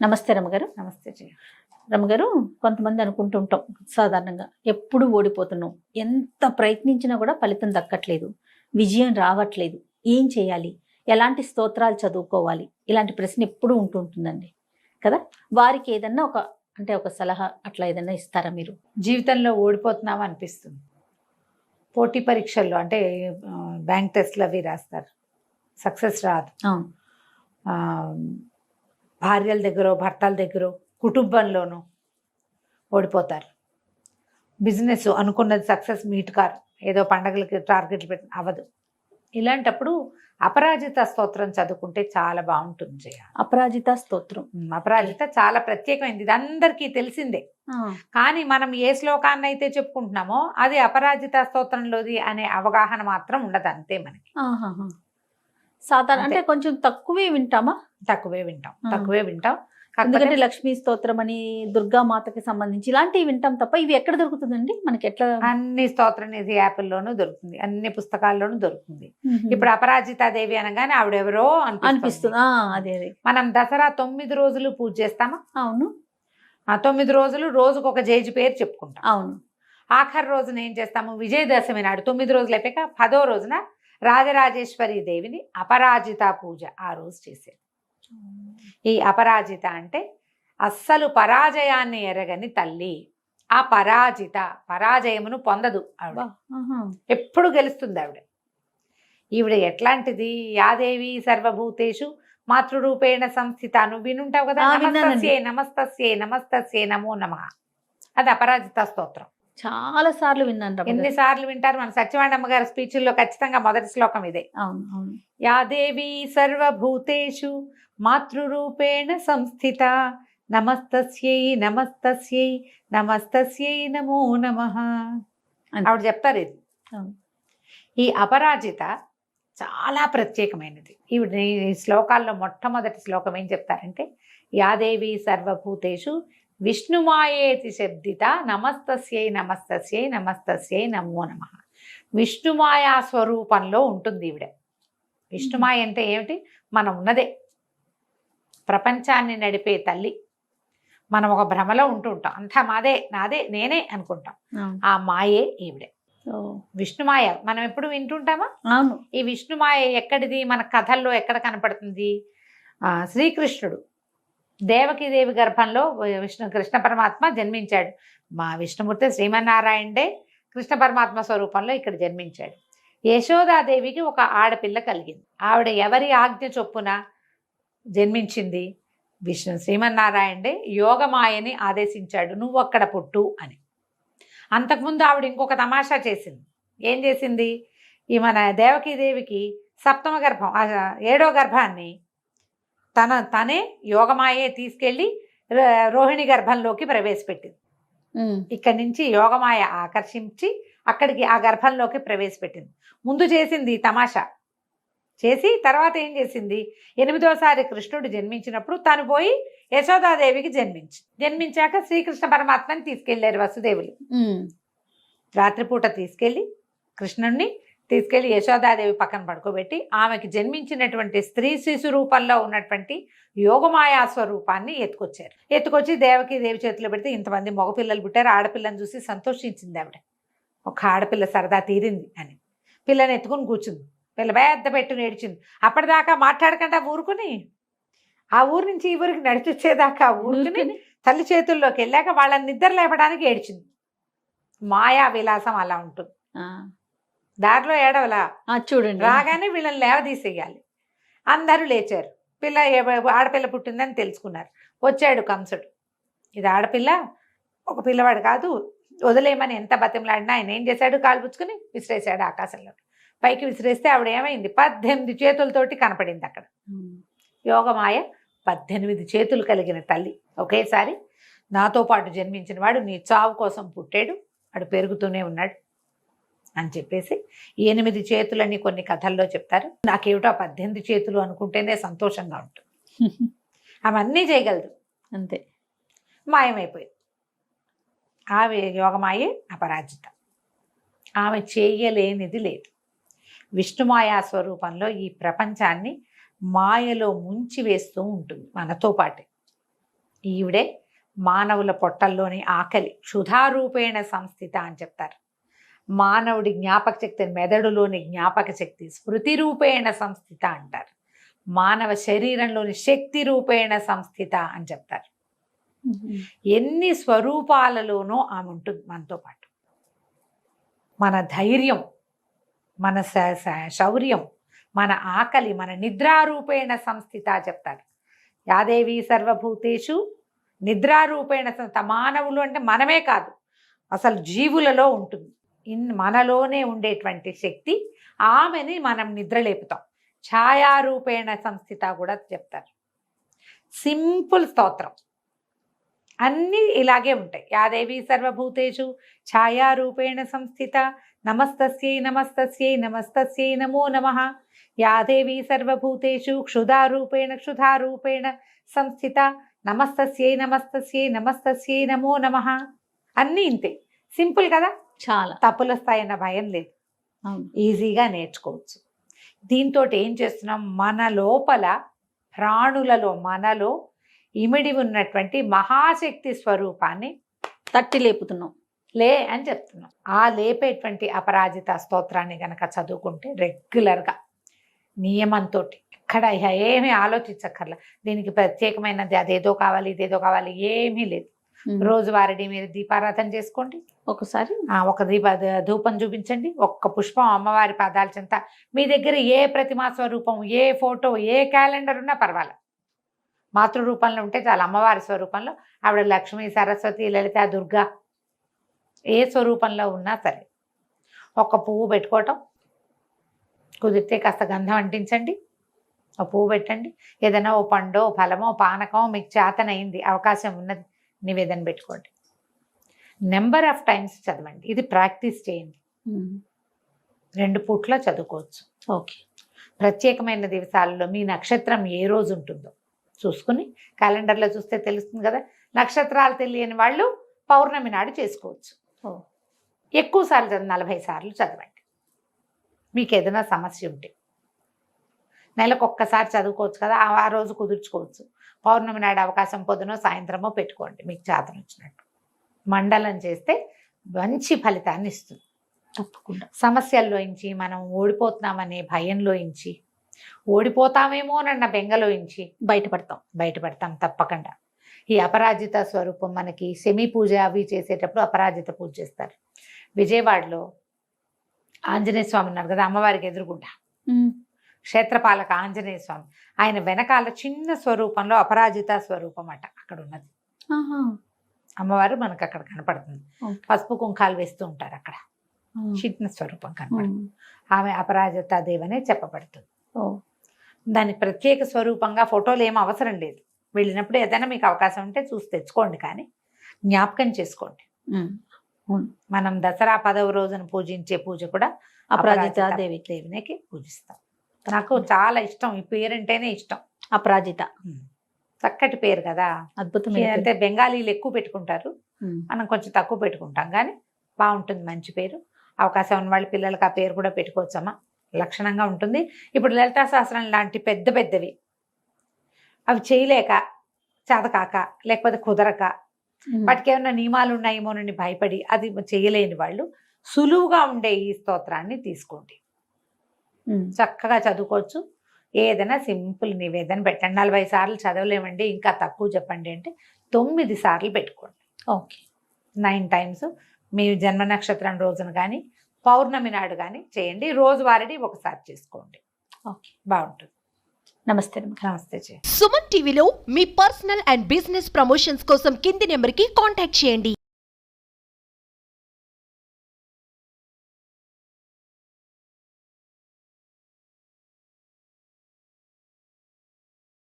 నమస్తే రమగారు. నమస్తే జయ. రమగారు, కొంతమంది అనుకుంటుంటాం సాధారణంగా, ఎప్పుడు ఓడిపోతున్నాం, ఎంత ప్రయత్నించినా కూడా ఫలితం దక్కట్లేదు, విజయం రావట్లేదు, ఏం చేయాలి, ఎలాంటి స్తోత్రాలు చదువుకోవాలి, ఇలాంటి ప్రశ్న ఎప్పుడు ఉంటుంటుందండి కదా. వారికి ఏదన్నా ఒక సలహా అట్లా ఏదన్నా ఇస్తారా మీరు? జీవితంలో ఓడిపోతున్నాం అనిపిస్తుంది. పోటీ పరీక్షల్లో అంటే బ్యాంక్ టెస్ట్లు అవి రాస్తారు, సక్సెస్ రాదు. అవును. భార్యల దగ్గర, భర్తల దగ్గర, కుటుంబంలోనూ ఓడిపోతారు. బిజినెస్ అనుకున్నది సక్సెస్ మీట్ కారు, ఏదో పండగలకి టార్గెట్లు పెట్టి అవ్వదు. ఇలాంటప్పుడు అపరాజిత స్తోత్రం చదువుకుంటే చాలా బాగుంటుంది జయ. అపరాజిత స్తోత్రం. అపరాజిత చాలా ప్రత్యేకమైనది, ఇది అందరికీ తెలిసిందే. కానీ మనం ఏ శ్లోకాన్ని అయితే చెప్పుకుంటున్నామో అది అపరాజిత స్తోత్రంలోది అనే అవగాహన మాత్రం ఉండదు, అంతే మనకి. సాధారణ అంటే కొంచెం తక్కువే వింటాం. ఎందుకంటే లక్ష్మీ స్తోత్రం అని, దుర్గామాతకి సంబంధించి ఇలాంటివి వింటాం తప్ప ఇవి ఎక్కడ దొరుకుతుందండి మనకి? ఎట్లా? అన్ని స్తోత్రం నిధి యాప్ల్లోనూ దొరుకుతుంది, అన్ని పుస్తకాల్లోనూ దొరుకుతుంది. ఇప్పుడు అపరాజితాదేవి అనగానే ఆవిడెవరో అనిపిస్తుంది. అదే మనం దసరా 9 రోజులు పూజ చేస్తామా? అవును. ఆ 9 రోజులు రోజుకు ఒక జేజి పేరు చెప్పుకుంటాం. అవును. ఆఖరి రోజున ఏం చేస్తాము? విజయదశమి నాడు 9 రోజులు అయిపోయాక 10వ రోజున రాజరాజేశ్వరి దేవిని అపరాజిత పూజ ఆ రోజు చేసేది. ఈ అపరాజిత అంటే అస్సలు పరాజయాన్ని ఎరగని తల్లి. ఆ పరాజయమును పొందదు ఆవిడ, ఎప్పుడు గెలుస్తుంది ఆవిడ. ఈవిడ ఎట్లాంటిది? యాదేవి సర్వభూతేషు మాతృరూపేణ సంస్థిత. నువ్వు వినుంటావు కదా, నమస్తస్యే నమస్తస్యే నమస్తస్యే నమో నమః. అది అపరాజిత స్తోత్రం. చాలా సార్లు విన్నాను. ఎన్నిసార్లు వింటారు? మన సత్యవాణమ్మ గారి స్పీచ్ల్లో ఖచ్చితంగా మొదటి శ్లోకం ఇదే. అవును. యాదేవి సర్వభూతేషు మాతృరూపేణ సంస్థిత నమస్తస్యై నమస్తస్యై నమస్తస్యై నమో నమః. ఆవిడ చెప్తారు ఇది. ఈ అపరాజిత చాలా ప్రత్యేకమైనది. ఈవిడ ఈ శ్లోకాల్లో మొట్టమొదటి శ్లోకం ఏం చెప్తారంటే, యాదేవి సర్వభూతేషు విష్ణుమాయేతి శబ్దిత నమస్తస్యై నమస్తస్యై నమస్తస్యై నమో నమః. విష్ణుమాయా స్వరూపంలో ఉంటుంది ఈవిడ. విష్ణుమాయ అంటే ఏమిటి? మనం ఉన్నదే, ప్రపంచాన్ని నడిపే తల్లి. మనం ఒక భ్రమలో ఉంటూ ఉంటాం, అంతా మాదే, నాదే, నేనే అనుకుంటాం. ఆ మాయే ఈవిడే విష్ణుమాయ. మనం ఎప్పుడు వింటుంటామా? అవును. ఈ విష్ణుమాయ ఎక్కడిది? మన కథల్లో ఎక్కడ కనపడుతుంది? శ్రీకృష్ణుడు దేవకీదేవి గర్భంలో కృష్ణ పరమాత్మ జన్మించాడు. మా విష్ణుమూర్తి శ్రీమన్నారాయణుడే కృష్ణ పరమాత్మ స్వరూపంలో ఇక్కడ జన్మించాడు. యశోదాదేవికి ఒక ఆడపిల్ల కలిగింది. ఆవిడ ఎవరి ఆజ్ఞ చొప్పున జన్మించింది? శ్రీమన్నారాయణుడే యోగమాయని ఆదేశించాడు, నువ్వు అక్కడ పుట్టు అని. అంతకుముందు ఆవిడ ఇంకొక తమాషా చేసింది. ఏం చేసింది? ఈ మన దేవకీదేవికి సప్తమ గర్భం, 7వ గర్భాన్ని తనే యోగమాయే తీసుకెళ్ళి రోహిణి గర్భంలోకి ప్రవేశపెట్టింది. ఇక్కడి నుంచి యోగమాయ ఆకర్షించి అక్కడికి ఆ గర్భంలోకి ప్రవేశపెట్టింది. ముందు చేసింది తమాషా చేసి, తర్వాత ఏం చేసింది? 8వసారి కృష్ణుడు జన్మించినప్పుడు తను పోయి యశోదాదేవికి జన్మించాక శ్రీకృష్ణ పరమాత్మని తీసుకెళ్లారు వసుదేవులు. రాత్రిపూట తీసుకెళ్ళి కృష్ణుడిని తీసుకెళ్లి యశోదాదేవి పక్కన పడుకోబెట్టి ఆమెకి జన్మించినటువంటి స్త్రీ శిశు రూపంలో ఉన్నటువంటి యోగమాయా స్వరూపాన్ని ఎత్తుకొచ్చి దేవకీదేవి చేతిలో పెడితే ఇంతమంది మగపిల్లలు పుట్టారు. ఆడపిల్లని చూసి సంతోషించింది ఆవిడ. ఒక ఆడపిల్ల సరదా తీరింది అని పిల్లని ఎత్తుకుని కూర్చుంది. పిల్ల పెద్ద పెట్టుని ఏడ్చింది. అప్పటిదాకా మాట్లాడకుండా ఊరుకుని, ఆ ఊరు నుంచి ఈ ఊరికి నడిచొచ్చేదాకా ఊరుకుని తల్లి చేతుల్లోకి వెళ్ళాక వాళ్ళని నిద్ర లేపడానికి ఏడ్చింది. మాయా విలాసం అలా ఉంటుంది. దారిలో ఏడవలా, చూడండి, రాగానే వీళ్ళని లేవదీసేయాలి. అందరూ లేచారు. ఆడపిల్ల పుట్టిందని తెలుసుకున్నారు. వచ్చాడు కంసుడు. ఇది ఆడపిల్ల, ఒక పిల్లవాడు కాదు, వదిలేయమని ఎంత బతిమలాడినా ఆయన ఏం చేశాడు? కాలు పుచ్చుకుని విసిరేశాడు ఆకాశంలో. పైకి విసిరేస్తే ఆవిడ ఏమైంది? 18 చేతులతోటి కనపడింది అక్కడ. యోగమాయ 18 చేతులు కలిగిన తల్లి. ఒకేసారి నాతో పాటు జన్మించిన వాడు నీ చావు కోసం పుట్టాడు, వాడు పెరుగుతూనే ఉన్నాడు అని చెప్పేసి 8 చేతులని కొన్ని కథల్లో చెప్తారు. నాకేమిటో 18 చేతులు అనుకుంటేనే సంతోషంగా ఉంటుంది. అవన్నీ చేయగలదు, అంతే. మాయమైపోయింది. ఆమె యోగమాయే అపరాజిత. ఆమె చేయలేనిది లేదు. విష్ణుమాయా స్వరూపంలో ఈ ప్రపంచాన్ని మాయలో ముంచి వేస్తూ ఉంటుంది మనతో పాటే. ఈవిడే మానవుల పొట్టల్లోని ఆకలి క్షుధారూపేణ సంస్థిత అని చెప్తారు. మానవుడి జ్ఞాపక శక్తి, మెదడులోని జ్ఞాపక శక్తి స్మృతి రూపేణ సంస్థిత అంటారు. మానవ శరీరంలోని శక్తి రూపేణ సంస్థిత అని చెప్తారు. ఎన్ని స్వరూపాలలోనూ ఆమె ఉంటుంది మనతో పాటు. మన ధైర్యం, మన శౌర్యం, మన ఆకలి, మన నిద్రారూపేణ సంస్థిత చెప్తారు. యాదేవి సర్వభూతేషు నిద్రారూపేణ మానవులు అంటే మనమే కాదు, అసలు జీవులలో ఉంటుంది. మనలోనే ఉండేటువంటి శక్తి, ఆమెని మనం నిద్రలేపుతాం. ఛాయారూపేణ సంస్థిత కూడా చెప్తారు. సింపుల్ స్తోత్రం, అన్నీ ఇలాగే ఉంటాయి. యాదేవి సర్వభూతేషు ఛాయారూపేణ సంస్థిత నమస్తస్యై నమస్తస్యై నమస్తస్యై నమో నమః. యాదేవి సర్వభూతేషు క్షుధారూపేణ సంస్థిత నమస్తస్యై నమస్తస్యై నమస్తస్యై నమో నమః. అన్నీ ఇంతే, సింపుల్ కదా, చాలా తప్పులు వస్తాయన్న భయం లేదు, ఈజీగా నేర్చుకోవచ్చు. దీంతో ఏం చేస్తున్నాం, మన లోపల ప్రాణులలో మనలో ఇమిడి ఉన్నటువంటి మహాశక్తి స్వరూపాన్ని తట్టి లేపుతున్నాం లే అని చెప్తున్నాం. ఆ లేపేటువంటి అపరాజిత స్తోత్రాన్ని గనక చదువుకుంటే రెగ్యులర్గా నియమంతో ఇక్కడ ఏమీ ఆలోచించక్కర్లా, దీనికి ప్రత్యేకమైనది అదేదో కావాలి ఇదేదో కావాలి ఏమీ లేదు. రోజువారీ మీరు దీపారాధన చేసుకోండి, ఒకసారి ఒక ధూపం చూపించండి, ఒక్క పుష్పం అమ్మవారి పాదాల చెంత. మీ దగ్గర ఏ ప్రతిమా స్వరూపం, ఏ ఫోటో, ఏ క్యాలెండర్ ఉన్నా పర్వాలేదు, మాతృరూపంలో ఉంటే చాలా. అమ్మవారి స్వరూపంలో ఆవిడ లక్ష్మి, సరస్వతి, లలిత, దుర్గా ఏ స్వరూపంలో ఉన్నా సరే ఒక పువ్వు పెట్టుకోవటం, కుదిరితే కాస్త గంధం అంటించండి, ఒక పువ్వు పెట్టండి, ఏదైనా ఓ పండో ఫలమో పానకమో మీకు చేతనైంది అవకాశం ఉన్నది నివేదన పెట్టుకోండి. నెంబర్ ఆఫ్ టైమ్స్ చదవండి, ఇది ప్రాక్టీస్ చేయండి. 2 పూట్ల చదువుకోవచ్చు. ఓకే. ప్రత్యేకమైన దివసాలలో మీ నక్షత్రం ఏ రోజు ఉంటుందో చూసుకుని క్యాలెండర్లో చూస్తే తెలుస్తుంది కదా. నక్షత్రాలు తెలియని వాళ్ళు పౌర్ణమి నాడు చేసుకోవచ్చు. ఎక్కువ సార్లు 40 సార్లు చదవండి. మీకు ఏదైనా సమస్య ఉంటే నెలకు ఒక్కసారి చదువుకోవచ్చు కదా, ఆ రోజు కుదుర్చుకోవచ్చు. పౌర్ణమి నాడు అవకాశం పొద్దునో సాయంత్రమో పెట్టుకోండి, మీకు చేతన వచ్చినట్టు. మండలం చేస్తే మంచి ఫలితాన్ని ఇస్తుంది. తప్పకుండా సమస్యల్లోంచి, మనం ఓడిపోతున్నామనే భయంలోంచి, ఓడిపోతామేమోనన్న బెంగలోంచి బయటపడతాం తప్పకుండా. ఈ అపరాజిత స్వరూపం మనకి శమి పూజ అవి చేసేటప్పుడు అపరాజిత పూజ చేస్తారు. విజయవాడలో ఆంజనేయ స్వామి ఉన్నారు కదా, అమ్మవారికి ఎదురుగుండా క్షేత్రపాలక ఆంజనేయ స్వామి, ఆయన వెనకాల చిన్న స్వరూపంలో అపరాజిత స్వరూపం అట అక్కడ ఉన్నది. అమ్మవారు మనకు అక్కడ కనపడుతుంది. పసుపు కుంకాలు వేస్తూ ఉంటారు అక్కడ, చిన్న స్వరూపం కనపడుతుంది. ఆమె అపరాజిత దేవనే చెప్పబడుతుంది. దానికి ప్రత్యేక స్వరూపంగా ఫోటోలు ఏం అవసరం లేదు. వెళ్ళినప్పుడు ఏదైనా మీకు అవకాశం ఉంటే చూసి తెచ్చుకోండి, కానీ జ్ఞాపకం చేసుకోండి. మనం దసరా 10వ రోజున పూజించే పూజ కూడా అపరాజిత దేవికి పూజిస్తాం. నాకు చాలా ఇష్టం, ఈ పేరంటేనే ఇష్టం, అపరాజిత. చక్కటి పేరు కదా, అద్భుతమైన. అంటే బెంగాలీలు ఎక్కువ పెట్టుకుంటారు, మనం కొంచెం తక్కువ పెట్టుకుంటాం, కానీ బాగుంటుంది, మంచి పేరు. అవకాశం ఉన్న వాళ్ళ పిల్లలకి ఆ పేరు కూడా పెట్టుకోవచ్చమ్మా, లక్షణంగా ఉంటుంది. ఇప్పుడు లలితా సహస్రం లాంటి పెద్దవి అవి చేయలేక, చేతకాక, లేకపోతే కుదరక, వాటికి ఏమైనా నియమాలు ఉన్నాయేమోనని భయపడి అది చేయలేని వాళ్ళు సులువుగా ఉండే ఈ స్తోత్రాన్ని తీసుకోండి, చక్కగా చదువుకోవచ్చు. ఏదైనా సింపుల్ నివేదన పెట్టండి. 40 సార్లు చదవలేమండి, ఇంకా తక్కువ చెప్పండి అంటే 9 సార్లు పెట్టుకోండి. ఓకే, 9 టైమ్స్ మీ జన్మ నక్షత్రం రోజున కానీ పౌర్ణమి నాడు కానీ చేయండి. రోజువారీ ఒకసారి చేసుకోండి. ఓకే, బాగుంటుంది. నమస్తే. సుమన్ టీవీలో మీ పర్సనల్ అండ్ బిజినెస్ ప్రమోషన్స్ కోసం కింది నెంబర్కి కాంటాక్ట్ చేయండి.